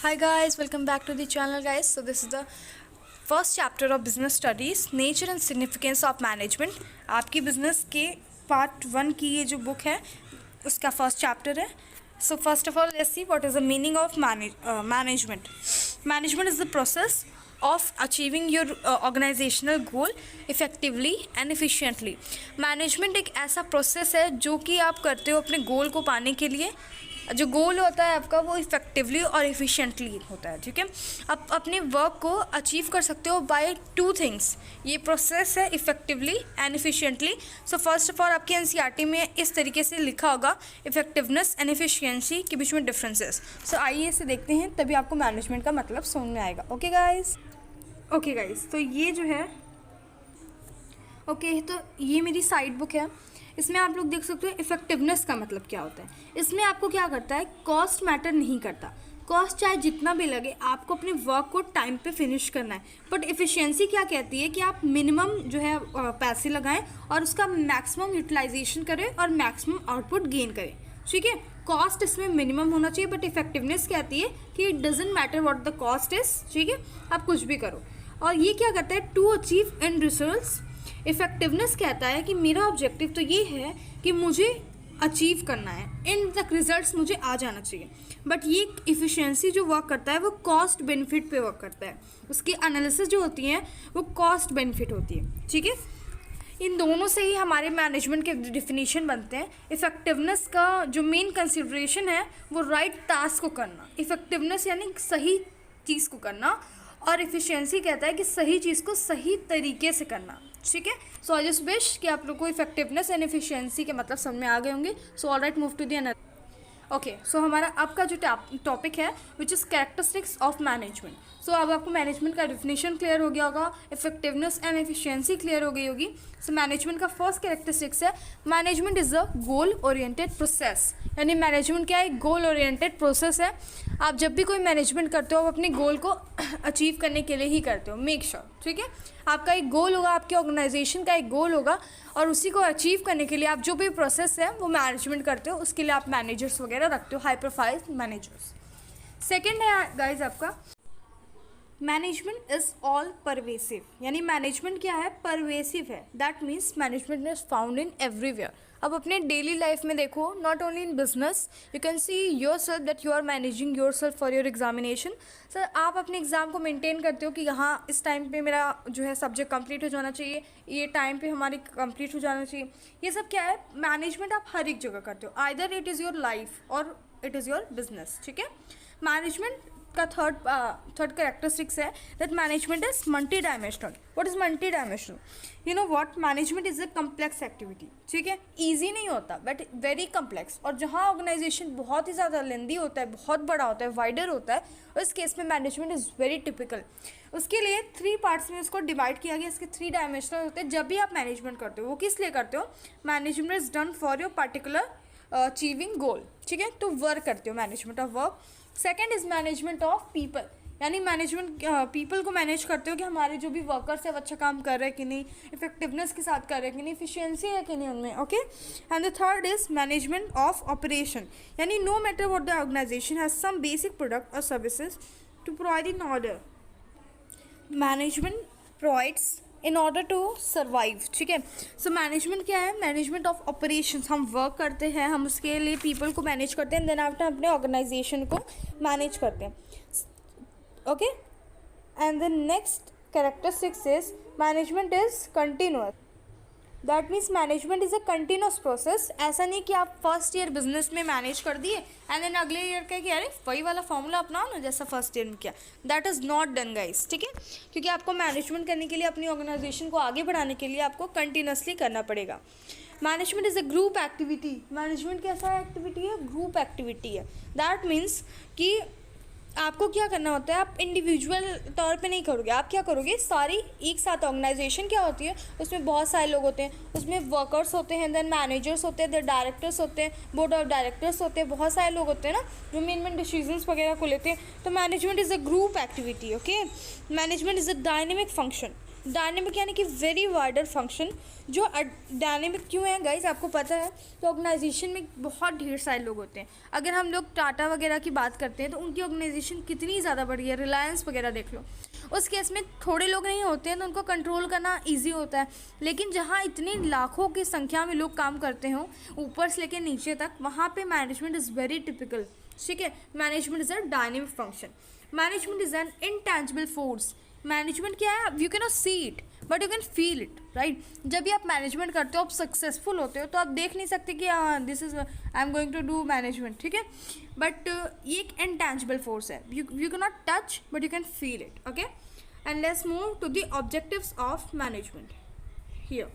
Hi guys, welcome back to the channel guys. So this is the first chapter of business studies, nature and significance of management. आपकी business के part 1 की ये जो book है उसका first chapter है. So first of all, let's see what is the meaning of management. Management is the process of achieving your organizational goal effectively and efficiently. Management एक ऐसा process है जो कि आप करते हो अपने goal को पाने के लिए. जो गोल होता है आपका वो इफ़ेक्टिवली और एफिशिएंटली होता है. ठीक है, आप अपने वर्क को अचीव कर सकते हो बाय 2 थिंग्स. ये प्रोसेस है effectively and efficiently. So first of all आपके एनसीईआरटी में इस तरीके से लिखा होगा इफेक्टिवनेस एंड एफिशिएंसी के बीच में डिफरेंसेस. सो आइए इसे देखते हैं, तभी आपको मैनेजमेंट का मतलब समझ में आएगा. ओके गाइस, तो ये जो है तो ये मेरी साइड बुक है. इसमें आप लोग देख सकते हो इफेक्टिवनेस का मतलब क्या होता है. इसमें आपको क्या करता है, कॉस्ट मैटर नहीं करता. कॉस्ट चाहे जितना भी लगे, आपको अपने वर्क को टाइम पे फिनिश करना है. बट एफिशिएंसी क्या कहती है कि आप मिनिमम जो है पैसे लगाएं और उसका मैक्सिमम यूटिलाइजेशन करें और मैक्सिमम आउटपुट गेन करें. ठीक है, कॉस्ट इसमें मिनिमम होना चाहिए. बट इफेक्टिवनेस कहती है कि it doesn't matter what the cost is. ठीक है, आप कुछ भी करो. और ये क्या करता है, to achieve end results. Effectiveness कहता है कि मेरा ऑब्जेक्टिव तो ये है कि मुझे अचीव करना है, एंड तक रिजल्ट्स मुझे आ जाना चाहिए. बट ये इफ़िशियंसी जो वर्क करता है वो कॉस्ट बेनिफिट पे वर्क करता है. उसकी एनालिसिस जो होती है वो कॉस्ट बेनिफिट होती है. ठीक है, इन दोनों से ही हमारे मैनेजमेंट के डिफिनीशन बनते हैं. इफेक्टिवनेस का जो मेन कंसिडरेशन है वो राइट टास्क को करना. इफेक्टिवनेस यानी सही चीज़ को करना, और इफ़िशियंसी कहता है कि सही चीज़ को सही तरीके से करना. ठीक है, सो आई जस्ट विश कि आप लोग को इफेक्टिवनेस एंड एफिशिएंसी के मतलब समझ में आ गए होंगे. So alright, move to the another. Okay, so हमारा अब का जो टॉपिक है which is characteristics of management. सो अब आपको मैनेजमेंट का डिफिनेशन क्लियर हो गया होगा, इफेक्टिवनेस एंड एफिशिएंसी क्लियर हो गई होगी. सो मैनेजमेंट का फर्स्ट कैरेक्टरिस्टिक्स है management is a goal oriented process. यानी मैनेजमेंट क्या है, गोल ओरिएंटेड प्रोसेस है. आप जब भी कोई मैनेजमेंट करते हो आप अपने गोल को अचीव करने के लिए ही करते हो. Make sure. ठीक है, आपका एक गोल होगा, आपके ऑर्गेनाइजेशन का एक गोल होगा, और उसी को अचीव करने के लिए आप जो भी प्रोसेस है वो मैनेजमेंट करते हो. उसके लिए आप मैनेजर्स वगैरह रखते हो, हाई प्रोफाइल मैनेजर्स. सेकेंड है गाइज आपका मैनेजमेंट इज़ ऑल परवेसिव. यानी मैनेजमेंट क्या है, परवेसिव है. That means management is found in everywhere. अब अपने डेली लाइफ में देखो, not only in business, you can see yourself that you are managing yourself for your examination. Sir आप अपने एग्ज़ाम को मेंटेन करते हो कि यहाँ इस टाइम पे मेरा जो है सब्जेक्ट कंप्लीट हो जाना चाहिए, ये टाइम पे हमारी कंप्लीट हो जाना चाहिए. ये सब क्या है, मैनेजमेंट आप हर एक जगह करते हो. Either it is your life और इट इज़ योर बिजनेस. ठीक है, मैनेजमेंट का थर्ड कैरेक्टरिस्टिक्स है that management is multi dimensional. What is multi dimensional, you know what, management is a complex activity. ठीक है, ईजी नहीं होता बट वेरी कम्प्लेक्स. और जहाँ ऑर्गेनाइजेशन बहुत ही ज़्यादा लेंदी होता है, बहुत बड़ा होता है, वाइडर होता है, उस केस में मैनेजमेंट इज़ वेरी टिपिकल. उसके लिए 3 पार्ट्स में उसको डिवाइड किया गया. इसके 3 डायमेंशनल होते हैं. जब भी आप मैनेजमेंट करते हो वो किस लिए करते हो, management is done for your particular achieving goal. ठीक है, तो वर्क करते हो, management of work. Second is management of people. यानी मैनेजमेंट पीपल को मैनेज करते हो कि हमारे जो भी वर्कर्स है वो अच्छा काम कर रहे हैं कि नहीं, इफेक्टिवनेस के साथ कर रहे हैं कि नहीं, एफिशिएंसी है कि नहीं उनमें. Okay, and the third is management of operation. यानी no matter what the organization has some basic product और services to provide in order. Management provides in order to survive. ठीक है, सो मैनेजमेंट क्या है, मैनेजमेंट ऑफ ऑपरेशंस. हम work करते हैं, हम उसके लिए पीपल को मैनेज करते हैं, देन आफ्टर अपने ऑर्गेनाइजेशन को मैनेज करते हैं. Okay, and the next characteristics is management is continuous. That means management is a continuous process. ऐसा नहीं कि आप फर्स्ट ईयर बिजनेस में मैनेज कर दिए एंड देन अगले ईयर कहे कि अरे वही वाला फॉर्मूला अपनाओ ना जैसा फर्स्ट ईयर में किया. That is not done guys. ठीक है, क्योंकि आपको मैनेजमेंट करने के लिए, अपनी ऑर्गेनाइजेशन को आगे बढ़ाने के लिए आपको कंटिन्यूसली करना पड़ेगा. Management is a group activity. Management कैसा एक्टिविटी है, ग्रुप एक्टिविटी है. दैट मीन्स कि आपको क्या करना होता है, आप इंडिविजुअल तौर पे नहीं करोगे. आप क्या करोगे, सारी एक साथ ऑर्गेनाइजेशन क्या होती है, उसमें बहुत सारे लोग होते हैं, उसमें वर्कर्स होते हैं, देन मैनेजर्स होते हैं, देन डायरेक्टर्स होते हैं, बोर्ड ऑफ डायरेक्टर्स होते हैं, बहुत सारे लोग होते हैं ना जो मेन डिसीजंस वगैरह को लेते हैं. तो management is a group activity. Okay, management is a dynamic function. Dynamic यानी कि वेरी वाइडर फंक्शन। जो डायनेमिक क्यों है गाइज आपको पता है, तो ऑर्गेनाइजेशन में बहुत ढेर सारे लोग होते हैं। अगर हम लोग टाटा वगैरह की बात करते हैं तो उनकी ऑर्गेनाइजेशन कितनी ज़्यादा बड़ी है, रिलायंस वगैरह देख लो। उस केस में थोड़े लोग नहीं होते हैं तो उनको कंट्रोल करना ईजी होता है। लेकिन जहाँ इतनी लाखों की संख्या में लोग काम करते हों ऊपर से लेकर नीचे तक, वहाँ पे मैनेजमेंट इज़ वेरी टिपिकल। ठीक है, management is a dynamic function. Management is an intangible force. Management क्या है, you can not see it but you can feel it, right. जब भी आप मैनेजमेंट करते हो, आप सक्सेसफुल होते हो, तो आप देख नहीं सकते कि हाँ this is I am going to do management, ठीक है। बट ये एक इनटैंजिबल फोर्स है, you can not touch but you can feel it, okay. And let's move to the objectives of management here.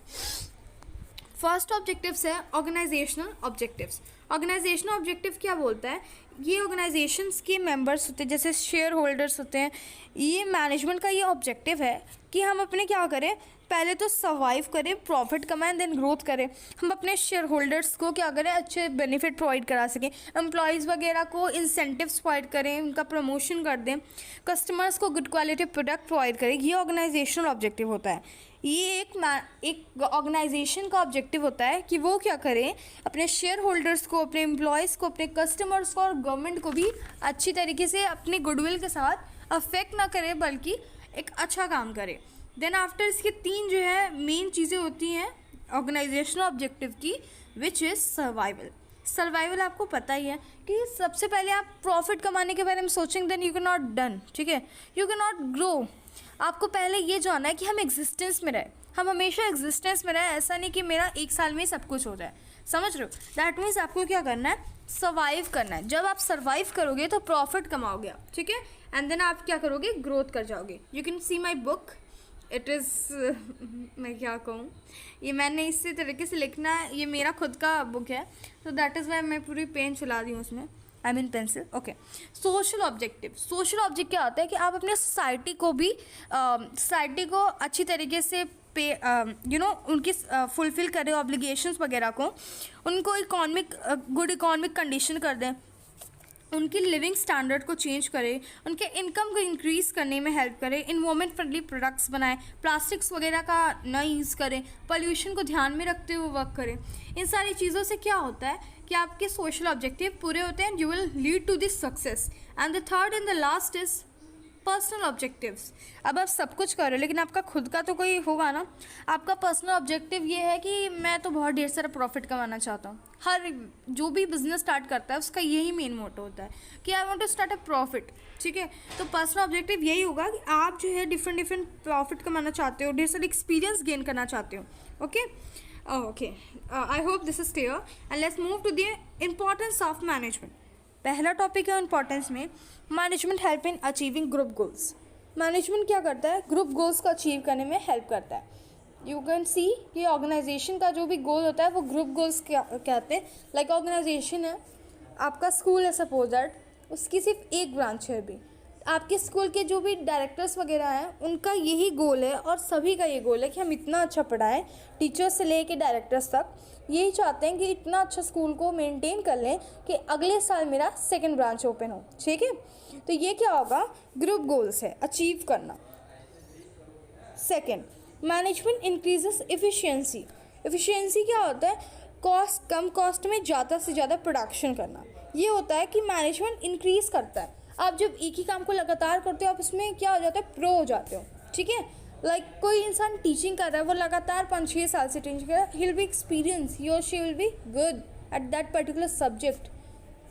First objectives है organisational objectives. Organisational objective क्या बोलता है, ये ऑर्गेनाइजेशंस के मेंबर्स होते हैं, जैसे शेयर होल्डर्स होते हैं। ये मैनेजमेंट का ये ऑब्जेक्टिव है कि हम अपने क्या करें, पहले तो सर्वाइव करें, प्रॉफिट कमाएं, देन ग्रोथ करें। हम अपने शेयर होल्डर्स को क्या करें, अच्छे बेनिफिट प्रोवाइड करा सकें, एम्प्लॉयज़ वगैरह को इंसेंटिव्स प्रोवाइड करें, उनका प्रमोशन कर दें, कस्टमर्स को गुड क्वालिटी प्रोडक्ट प्रोवाइड करें। ये ऑर्गेनाइजेशनल ऑब्जेक्टिव होता है। ये एक ऑर्गेनाइजेशन का ऑब्जेक्टिव होता है कि वो क्या करें, अपने शेयर होल्डर्स को, अपने एम्प्लॉयज़ को, अपने कस्टमर्स को और गवर्नमेंट को भी अच्छी तरीके से अपने गुडविल के साथ अफेक्ट ना करे, बल्कि एक अच्छा काम करे। देन आफ्टर इसके 3 जो है मेन चीज़ें होती हैं ऑर्गेनाइजेशनल ऑब्जेक्टिव की, विच इज़ सर्वाइवल। सर्वाइवल आपको पता ही है कि सबसे पहले आप प्रॉफिट कमाने के बारे में सोचेंगे, then you can not done, ठीक है, यू कैन नॉट ग्रो। आपको पहले ये जानना है कि हम एग्जिस्टेंस में रहे, हम हमेशा एग्जिस्टेंस में रहे। ऐसा नहीं कि मेरा 1 साल में ही सब कुछ हो जाए, समझ रहे हो। दैट मीन्स आपको क्या करना है, सर्वाइव करना है। जब आप सर्वाइव करोगे तो प्रॉफिट कमाओगे आप, ठीक है। एंड देन आप क्या करोगे, ग्रोथ कर जाओगे। You can C my book, it is मैं क्या कहूँ, ये मैंने इसी तरीके से लिखना है, ये मेरा खुद का बुक है, तो दैट इज़ वाई मैं पूरी पेन चला दी हूँ उसमें, I mean pencil, okay. Social objective. Social object क्या होता है कि आप अपने सोसाइटी को भी सोसाइटी को अच्छी तरीके से पे उनकी फुलफ़िल करें ऑब्लिगेशंस वगैरह को, उनको गुड इकोनॉमिक कंडीशन कर दें, उनकी लिविंग स्टैंडर्ड को चेंज करें, उनके इनकम को इंक्रीज़ करने में हेल्प करें, इन्वायरमेंट फ्रेंडली प्रोडक्ट्स बनाएं, प्लास्टिक्स वगैरह का न यूज़ करें, पोल्यूशन को ध्यान में रखते हुए वर्क करें। इन सारी चीज़ों से क्या होता है कि आपके सोशल ऑब्जेक्टिव पूरे होते हैं, you will lead to this success. And the third and the last is personal objectives. अब आप सब कुछ कर रहे हो लेकिन आपका खुद का तो कोई होगा ना। आपका पर्सनल ऑब्जेक्टिव ये है कि मैं तो बहुत ढेर सारा प्रॉफिट कमाना चाहता हूँ। हर जो भी बिजनेस स्टार्ट करता है उसका यही मेन मोटो होता है कि I want to start a profit, ठीक है। तो पर्सनल ऑब्जेक्टिव यही होगा कि आप जो है डिफरेंट प्रॉफिट कमाना चाहते हो, ढेर सारे एक्सपीरियंस गेन करना चाहते हो, okay. Okay, I hope this is clear and let's move to the importance of management. पहला टॉपिक है इम्पोर्टेंस में, management help in achieving group goals. Management क्या करता है, ग्रुप गोल्स को अचीव करने में हेल्प करता है। यू कैन सी कि ऑर्गेनाइजेशन का जो भी गोल होता है वो ग्रुप गोल्स कहते हैं। लाइक ऑर्गेनाइजेशन है, आपका स्कूल है सपोज दैट, उसकी सिर्फ एक ब्रांच है अभी। आपके स्कूल के जो भी डायरेक्टर्स वगैरह हैं उनका यही गोल है और सभी का ये गोल है कि हम इतना अच्छा पढ़ाएं, टीचर्स से लेके डायरेक्टर्स तक यही चाहते हैं कि इतना अच्छा स्कूल को मेंटेन कर लें कि अगले साल मेरा 2nd ब्रांच ओपन हो, ठीक है। तो ये क्या होगा, ग्रुप गोल्स है अचीव करना। Second, management increases efficiency. Efficiency क्या होता है, कम कॉस्ट में ज़्यादा से ज़्यादा प्रोडक्शन करना। ये होता है कि मैनेजमेंट इंक्रीज़ करता है। आप जब एक ही काम को लगातार करते हो आप उसमें क्या हो जाता है, प्रो हो जाते हो, ठीक है। लाइक कोई इंसान टीचिंग कर रहा है, वो लगातार 5-6 साल से टीचिंग कर रहा है, ही विल बी एक्सपीरियंस, ही और she will be good at that particular subject.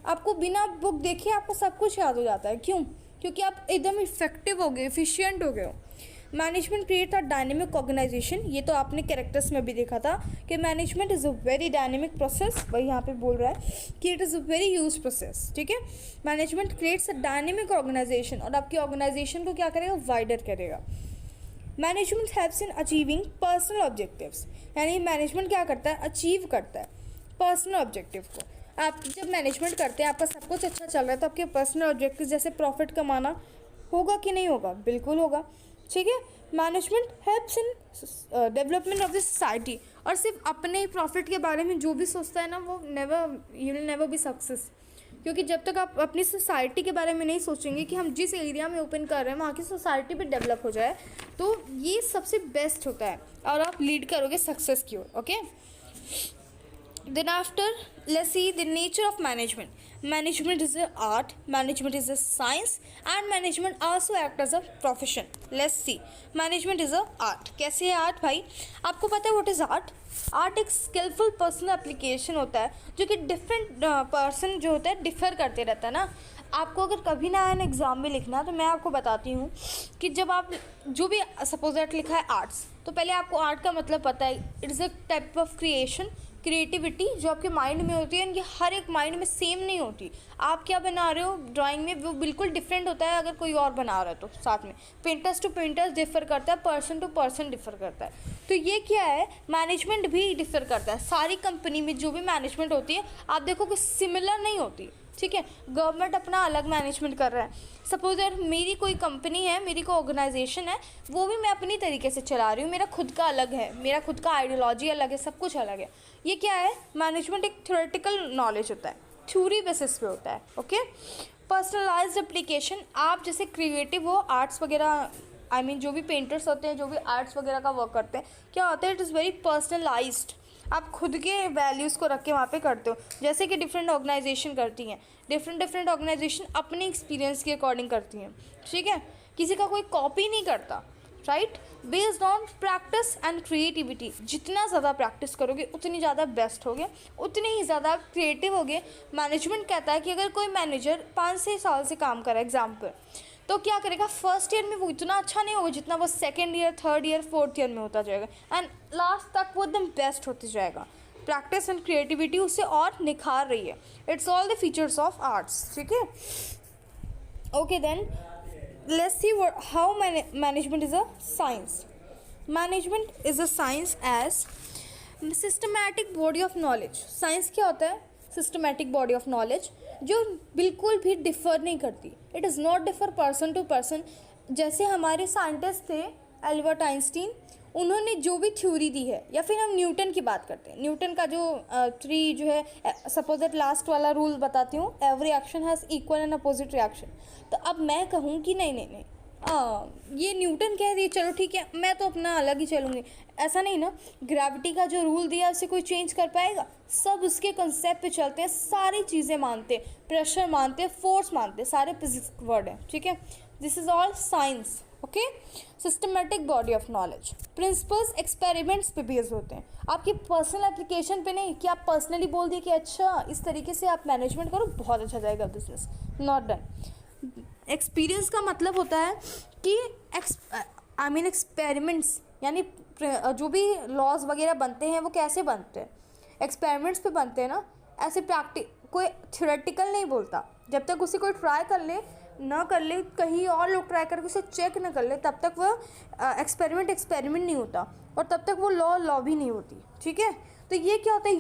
आपको बिना बुक देखे आपको सब कुछ याद हो जाता है, क्यों, क्योंकि आप एकदम इफेक्टिव हो गए, एफिशिएंट हो गए हो। Management create a dynamic organisation. ये तो आपने कैरेक्टर्स में भी देखा था कि management is a very dynamic process, वही यहाँ पे बोल रहा है कि it is a very use process, ठीक है। Management creates a dynamic organisation और आपकी ऑर्गेनाइजेशन को क्या करेगा, वाइडर करेगा। Management helps in achieving personal objectives, यानी मैनेजमेंट क्या करता है, अचीव करता है पर्सनल ऑब्जेक्टिव को। आप जब मैनेजमेंट करते हैं, आपका सब कुछ अच्छा चल रहा है, तो आपके पर्सनल ऑब्जेक्टिव जैसे प्रॉफिट कमाना होगा कि नहीं होगा, बिल्कुल होगा, ठीक है। Management helps in development of the society, और सिर्फ अपने ही प्रॉफिट के बारे में जो भी सोचता है ना, वो you will never be success. क्योंकि जब तक आप अपनी सोसाइटी के बारे में नहीं सोचेंगे कि हम जिस एरिया में ओपन कर रहे हैं वहाँ की सोसाइटी भी डेवलप हो जाए, तो ये सबसे बेस्ट होता है और आप लीड करोगे सक्सेस की ओर. Okay, then after let's see the nature of management is a art, management is a science, and management also act as a profession. Let's see, management is a art. कैसे है art भाई? आपको पता है what is art? Art एक skilful personal application होता है जो कि डिफरेंट पर्सन जो होता है डिफ़र करते रहता है ना. आपको अगर कभी ना एन एग्ज़ाम में लिखना, तो मैं आपको बताती हूँ कि जब आप जो भी सपोज दैट लिखा है आर्ट्स, तो पहले आपको आर्ट का मतलब पता है. It is a type of creation, creativity जो आपके माइंड में होती है. ये हर एक माइंड में सेम नहीं होती. आप क्या बना रहे हो ड्राइंग में वो बिल्कुल डिफरेंट होता है अगर कोई और बना रहा है तो. साथ में पेंटर्स टू पेंटर्स डिफ़र करता है, पर्सन टू पर्सन डिफ़र करता है. तो ये क्या है, मैनेजमेंट भी डिफ़र करता है. सारी कंपनी में जो भी मैनेजमेंट होती है आप देखो कि सिमिलर नहीं होती. ठीक है, गवर्नमेंट अपना अलग मैनेजमेंट कर रहा है. सपोज यार मेरी कोई कंपनी है, मेरी कोई ऑर्गेनाइजेशन है, वो भी मैं अपनी तरीके से चला रही हूँ. मेरा खुद का अलग है, मेरा खुद का आइडियोलॉजी अलग है, सब कुछ अलग है. ये क्या है, मैनेजमेंट एक थ्योरेटिकल नॉलेज होता है, थ्योरी बेसिस पे होता है. Okay, personalised application. आप जैसे क्रिएटिव हो, आर्ट्स वगैरह आई मीन जो भी पेंटर्स होते हैं, जो भी आर्ट्स वगैरह का वर्क करते हैं, क्या होता है, इट इज़ वेरी पर्सनलाइज्ड. आप खुद के वैल्यूज़ को रख के वहाँ पे करते हो. जैसे कि डिफरेंट ऑर्गेनाइजेशन करती हैं, डिफरेंट ऑर्गेनाइजेशन अपने एक्सपीरियंस के अकॉर्डिंग करती हैं. ठीक है, किसी का कोई कॉपी नहीं करता. Right, based on practice and creativity. जितना ज़्यादा प्रैक्टिस करोगे उतनी ज़्यादा बेस्ट होगे, उतने ही ज़्यादा क्रिएटिव होगे. मैनेजमेंट कहता है कि अगर कोई मैनेजर 5-6 साल से काम करे एग्जाम्पल, तो क्या करेगा, फर्स्ट ईयर में वो इतना अच्छा नहीं होगा जितना वो second year, third year, fourth year में होता जाएगा, एंड लास्ट तक वो एकदम बेस्ट होते जाएगा. प्रैक्टिस एंड क्रिएटिविटी उससे और निखार रही है. It's all the features of arts. ठीक है, okay, then let's see how management is a science. Management is a science as systematic body of knowledge. Science क्या होता है, सिस्टमैटिक बॉडी ऑफ नॉलेज जो बिल्कुल भी डिफ़र नहीं करती. It is not differ person to person. जैसे हमारे साइंटिस्ट थे एल्बर्ट आइंस्टीन, उन्होंने जो भी थ्योरी दी है, या फिर हम न्यूटन की बात करते हैं, न्यूटन का जो थ्री जो है, सपोज दैट लास्ट वाला रूल बताती हूँ, every action has equal and opposite reaction. तो अब मैं कहूँ कि नहीं ये न्यूटन कह दिए, चलो ठीक है, मैं तो अपना अलग ही चलूँगी. ऐसा नहीं ना. ग्रेविटी का जो रूल दिया उसे कोई चेंज कर पाएगा? सब उसके कंसेप्ट पे चलते हैं, सारी चीज़ें मानते हैं, प्रेशर मानते हैं, फोर्स मानते हैं, सारे फिजिक्स वर्ड हैं. ठीक है, this is all science. Okay, systematic body of knowledge. Principles experiments पे बेस्ड होते हैं, आपकी पर्सनल एप्लीकेशन पे नहीं कि आप पर्सनली बोल दिए कि अच्छा इस तरीके से आप मैनेजमेंट करो, बहुत अच्छा जाएगा बिजनेस. Not done. एक्सपीरियंस का मतलब होता है कि एक्सपेरिमेंट्स, यानी जो भी लॉज वगैरह बनते हैं वो कैसे बनते हैं, एक्सपेरिमेंट्स पे बनते हैं ना. ऐसे कोई थ्योरेटिकल नहीं बोलता. जब तक उसे कोई ट्राई कर ले ना कर ले, कहीं और लोग ट्राई करके उसे चेक ना कर ले, तब तक वो एक्सपेरिमेंट नहीं होता, और तब तक वो लॉ भी नहीं होती. ठीक है, तो ये क्या होता है,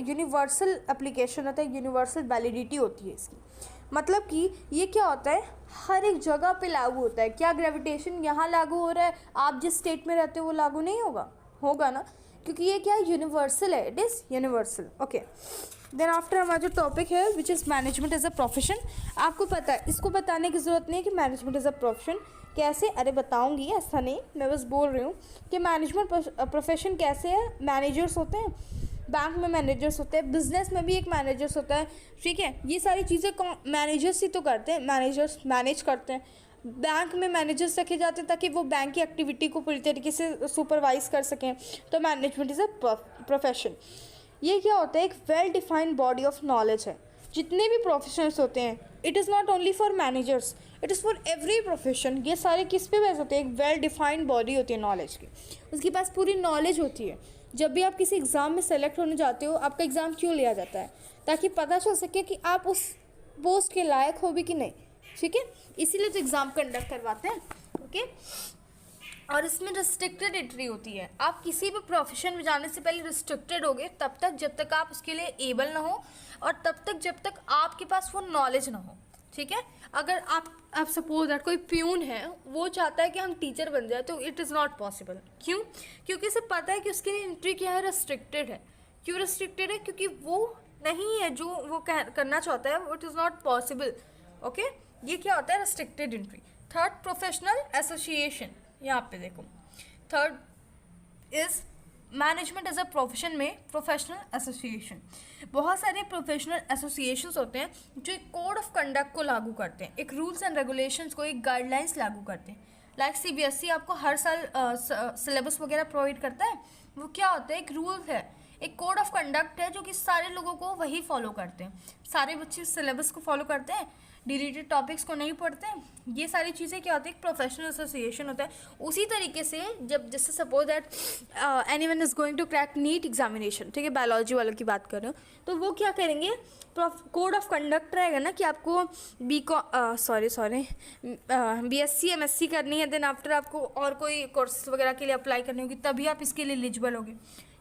यूनिवर्सल एप्लीकेशन होता है, यूनिवर्सल वैलिडिटी होती है इसकी. मतलब कि ये क्या होता है, हर एक जगह पे लागू होता है. क्या ग्रेविटेशन यहाँ लागू हो रहा है, आप जिस स्टेट में रहते हो वो लागू नहीं होगा ना, क्योंकि ये क्या है, यूनिवर्सल है. It is universal. Okay, then after हमारा जो टॉपिक है which is management as a profession. आपको पता है, इसको बताने की ज़रूरत नहीं है कि मैनेजमेंट एज अ प्रोफेशन कैसे, अरे बताऊंगी, ऐसा नहीं, मैं बस बोल रही हूँ कि मैनेजमेंट प्रोफेशन कैसे है. मैनेजर्स होते हैं, बैंक में मैनेजर्स होते हैं, बिजनेस में भी एक मैनेजर्स होता है. ठीक है, ये सारी चीज़ें मैनेजर्स ही तो करते हैं, मैनेजर्स मैनेज करते हैं. बैंक में मैनेजर्स रखे जाते हैं ताकि वो बैंक की एक्टिविटी को पूरी तरीके से सुपरवाइज कर सकें. तो मैनेजमेंट इज़ अ प्रोफेशन. ये क्या होता है, एक well defined body of knowledge है. जितने भी प्रोफेशनल्स होते हैं, it is not only for managers, it is for every profession. ये सारे किस पे बेस होते हैं, एक वेल डिफाइंड बॉडी होती है नॉलेज की, उसके पास पूरी नॉलेज होती है. जब भी आप किसी एग्ज़ाम में सेलेक्ट होने जाते हो, आपका एग्ज़ाम क्यों लिया जाता है, ताकि पता चल सके कि आप उस पोस्ट के लायक हो भी कि नहीं. ठीक है, इसीलिए तो एग्ज़ाम कंडक्ट करवाते हैं. ओके, और इसमें रिस्ट्रिक्टेड एंट्री होती है. आप किसी भी प्रोफेशन में जाने से पहले रिस्ट्रिक्टेड होगे तब तक जब तक आप उसके लिए एबल ना हो, और तब तक जब तक आपके पास वो नॉलेज ना हो. ठीक है, अगर आप सपोज दैट कोई प्यून है, वो चाहता है कि हम टीचर बन जाए, तो इट इज़ नॉट पॉसिबल. क्यों? क्योंकि उसे पता है कि उसके लिए एंट्री क्या है, रिस्ट्रिक्टेड है. क्यों रिस्ट्रिक्टेड है? क्योंकि वो नहीं है जो वो करना चाहता है, it is not possible. Okay, ये क्या होता है, restricted entry. Third, professional association, यहाँ पे देखो, third is management as a profession में प्रोफेशनल एसोसिएशन। बहुत सारे प्रोफेशनल एसोसिएशंस होते हैं जो एक कोड ऑफ कंडक्ट को लागू करते हैं, एक रूल्स एंड रेगुलेशंस को, एक गाइडलाइंस लागू करते हैं। लाइक CBSE आपको हर साल सिलेबस वगैरह प्रोवाइड करता है, वो क्या होता है, एक रूल है, एक कोड ऑफ कंडक्ट है जो कि सारे लोगों को वही फॉलो करते हैं। सारे बच्चे सिलेबस को फॉलो करते हैं, डिलीटेड टॉपिक्स को नहीं पढ़ते हैं। ये सारी चीज़ें क्या होती है, एक प्रोफेशनल एसोसिएशन होता है। उसी तरीके से जब जैसे suppose that anyone is going to crack NEET examination, ठीक है, बायोलॉजी वालों की बात कर रहे हो, तो वो क्या करेंगे, कोड ऑफ कंडक्ट रहेगा ना कि आपको BSc MSc करनी है, देन आफ्टर आपको और कोई कोर्स वगैरह के लिए अप्लाई करनी होगी, तभी आप इसके लिए एलिजिबल होगे।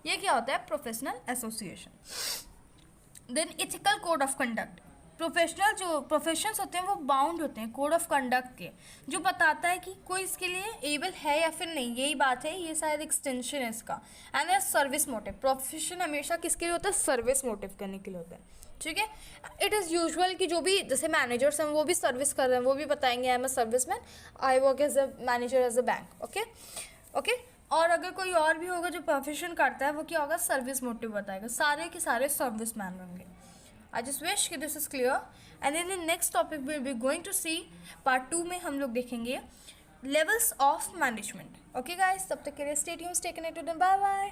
ये क्या होता है, professional association. Then ethical code of conduct, professional जो प्रोफेशंस होते हैं वो बाउंड होते हैं कोड ऑफ कंडक्ट के, जो बताता है कि कोई इसके लिए एबल है या फिर नहीं, यही बात है, ये शायद एक्सटेंशन है इसका। एंड सर्विस मोटिव, प्रोफेशन हमेशा किसके लिए होता है, सर्विस मोटिव करने के लिए होता है, ठीक है। इट इज़ यूजुअल कि जो भी जैसे मैनेजर्स हैं वो भी सर्विस कर रहे हैं, वो भी बताएंगे I am a service man, I work as a manager as a bank, okay. और अगर कोई और भी होगा जो प्रोफेशन करता है, वो क्या होगा, सर्विस मोटिव बताएगा, सारे के सारे सर्विस मैन होंगे। I just wish कि this is clear, and in the next topic we'll be going to see part 2 में हम लोग देखेंगे levels of management. Okay guys, तब तक के लिए stay tuned, stay connected and bye bye.